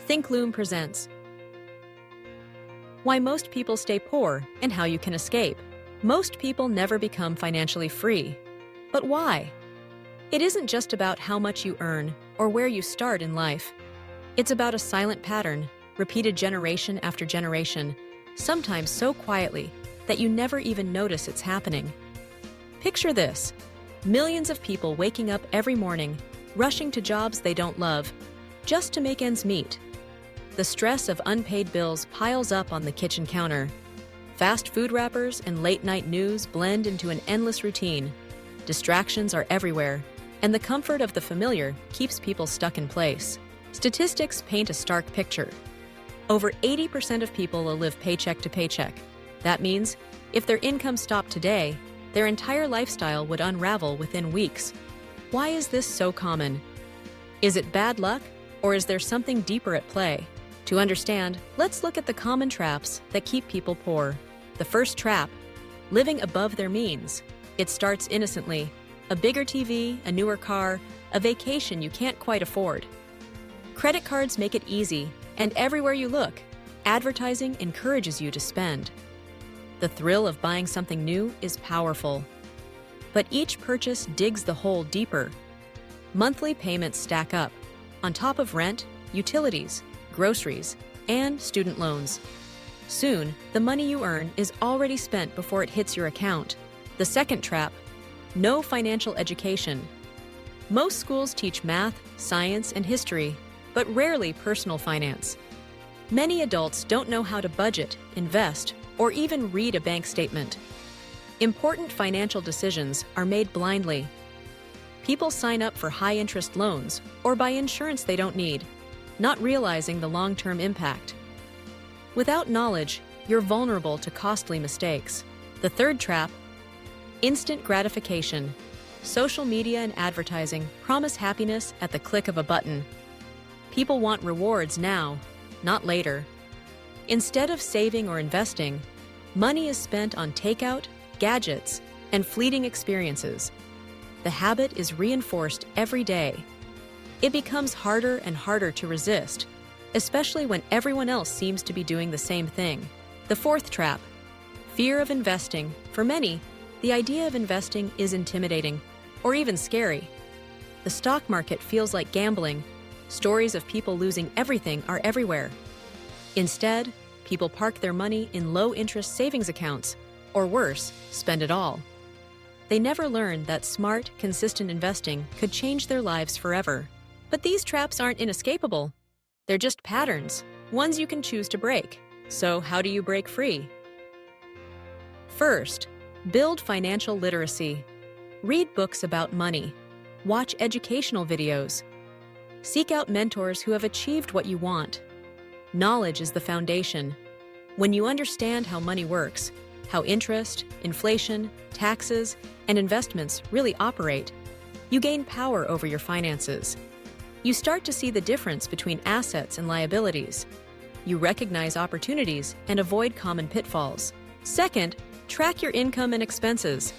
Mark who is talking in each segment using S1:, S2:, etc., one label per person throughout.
S1: Thinklume presents Why Most People Stay Poor and How You Can Escape. Most people never become financially free. But why? It isn't just about how much you earn or where you start in life. It's about a silent pattern, repeated generation after generation, sometimes so quietly that you never even notice it's happening. Picture this: millions of people waking up every morning, rushing to jobs they don't love, just to make ends meet. The stress of unpaid bills piles up on the kitchen counter. Fast food wrappers and late-night news blend into an endless routine. Distractions are everywhere, and the comfort of the familiar keeps people stuck in place. Statistics paint a stark picture. Over 80% of people will live paycheck to paycheck. That means, if their income stopped today, their entire lifestyle would unravel within weeks. Why is this so common? Is it bad luck, or is there something deeper at play? To understand, let's look at the common traps that keep people poor. The first trap: living above their means. It starts innocently. A bigger TV, a newer car, a vacation you can't quite afford. Credit cards make it easy, and everywhere you look, advertising encourages you to spend. The thrill of buying something new is powerful. But each purchase digs the hole deeper. Monthly payments stack up, on top of rent, utilities, groceries, and student loans. Soon, the money you earn is already spent before it hits your account. The second trap: no financial education. Most schools teach math, science, and history, but rarely personal finance. Many adults don't know how to budget, invest, or even read a bank statement. Important financial decisions are made blindly. People sign up for high-interest loans or buy insurance they don't need, not realizing the long-term impact. Without knowledge, you're vulnerable to costly mistakes. The third trap: instant gratification. Social media and advertising promise happiness at the click of a button. People want rewards now, not later. Instead of saving or investing, money is spent on takeout, gadgets, and fleeting experiences. The habit is reinforced every day. It becomes harder and harder to resist, especially when everyone else seems to be doing the same thing. The fourth trap: fear of investing. For many, the idea of investing is intimidating or even scary. The stock market feels like gambling. Stories of people losing everything are everywhere. Instead, people park their money in low-interest savings accounts, or worse, spend it all. They never learn that smart, consistent investing could change their lives forever. But these traps aren't inescapable. They're just patterns, ones you can choose to break. So how do you break free? First, build financial literacy. Read books about money. Watch educational videos. Seek out mentors who have achieved what you want. Knowledge is the foundation. When you understand how money works, how interest, inflation, taxes, and investments really operate, you gain power over your finances. You start to see the difference between assets and liabilities. You recognize opportunities and avoid common pitfalls. Second, track your income and expenses.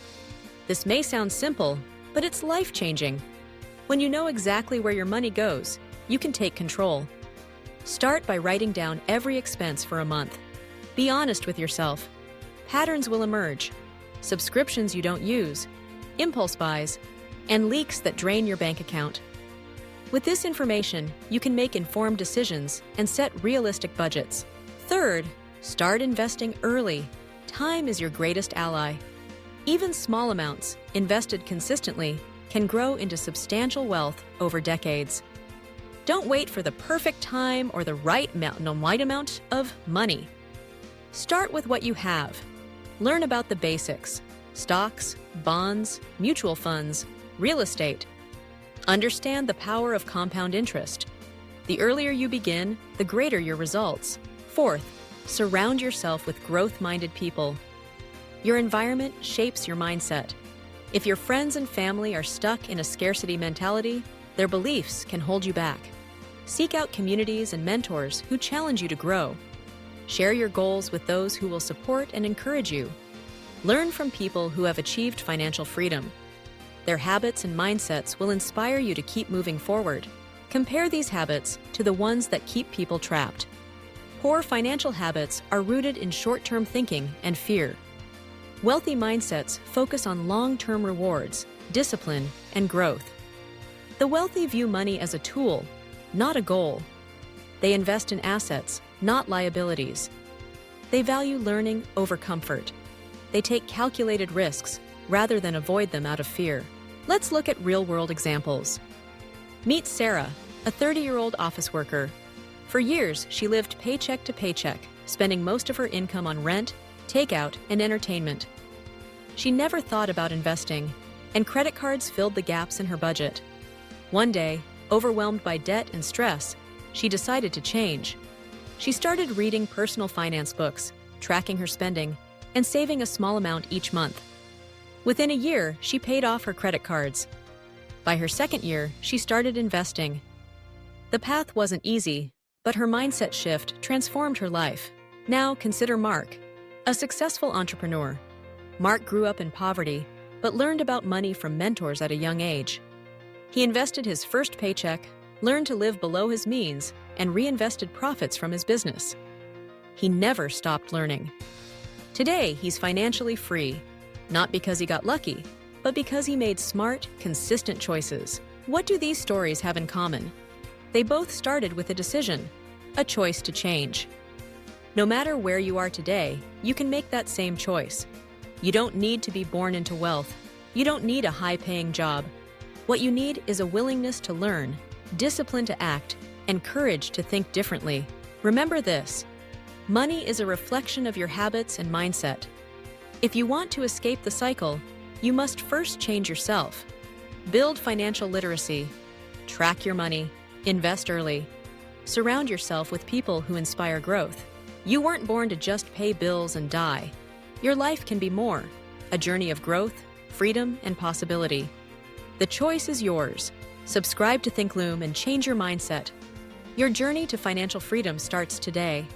S1: This may sound simple, but it's life-changing. When you know exactly where your money goes, you can take control. Start by writing down every expense for a month. Be honest with yourself. Patterns will emerge: subscriptions you don't use, impulse buys, and leaks that drain your bank account. With this information, you can make informed decisions and set realistic budgets. Third, start investing early. Time is your greatest ally. Even small amounts, invested consistently, can grow into substantial wealth over decades. Don't wait for the perfect time or the right amount of money. Start with what you have. Learn about the basics: stocks, bonds, mutual funds, real estate. Understand the power of compound interest. The earlier you begin, the greater your results. Fourth, surround yourself with growth-minded people. Your environment shapes your mindset. If your friends and family are stuck in a scarcity mentality, their beliefs can hold you back. Seek out communities and mentors who challenge you to grow. Share your goals with those who will support and encourage you. Learn from people who have achieved financial freedom. Their habits and mindsets will inspire you to keep moving forward. Compare these habits to the ones that keep people trapped. Poor financial habits are rooted in short-term thinking and fear. Wealthy mindsets focus on long-term rewards, discipline, and growth. The wealthy view money as a tool, not a goal. They invest in assets, not liabilities. They value learning over comfort. They take calculated risks rather than avoid them out of fear. Let's look at real-world examples. Meet Sarah, a 30-year-old office worker. For years, she lived paycheck to paycheck, spending most of her income on rent, takeout, and entertainment. She never thought about investing, and credit cards filled the gaps in her budget. One day, overwhelmed by debt and stress, she decided to change. She started reading personal finance books, tracking her spending, and saving a small amount each month. Within a year, she paid off her credit cards. By her second year, she started investing. The path wasn't easy, but her mindset shift transformed her life. Now consider Mark, a successful entrepreneur. Mark grew up in poverty, but learned about money from mentors at a young age. He invested his first paycheck, learned to live below his means, and reinvested profits from his business. He never stopped learning. Today, he's financially free, not because he got lucky, but because he made smart, consistent choices. What do these stories have in common? They both started with a decision, a choice to change. No matter where you are today, you can make that same choice. You don't need to be born into wealth. You don't need a high-paying job. What you need is a willingness to learn, discipline to act, and courage to think differently. Remember this: money is a reflection of your habits and mindset. If you want to escape the cycle, you must first change yourself. Build financial literacy. Track your money. Invest early. Surround yourself with people who inspire growth. You weren't born to just pay bills and die. Your life can be more, a journey of growth, freedom, and possibility. The choice is yours. Subscribe to Thinklume and change your mindset. Your journey to financial freedom starts today.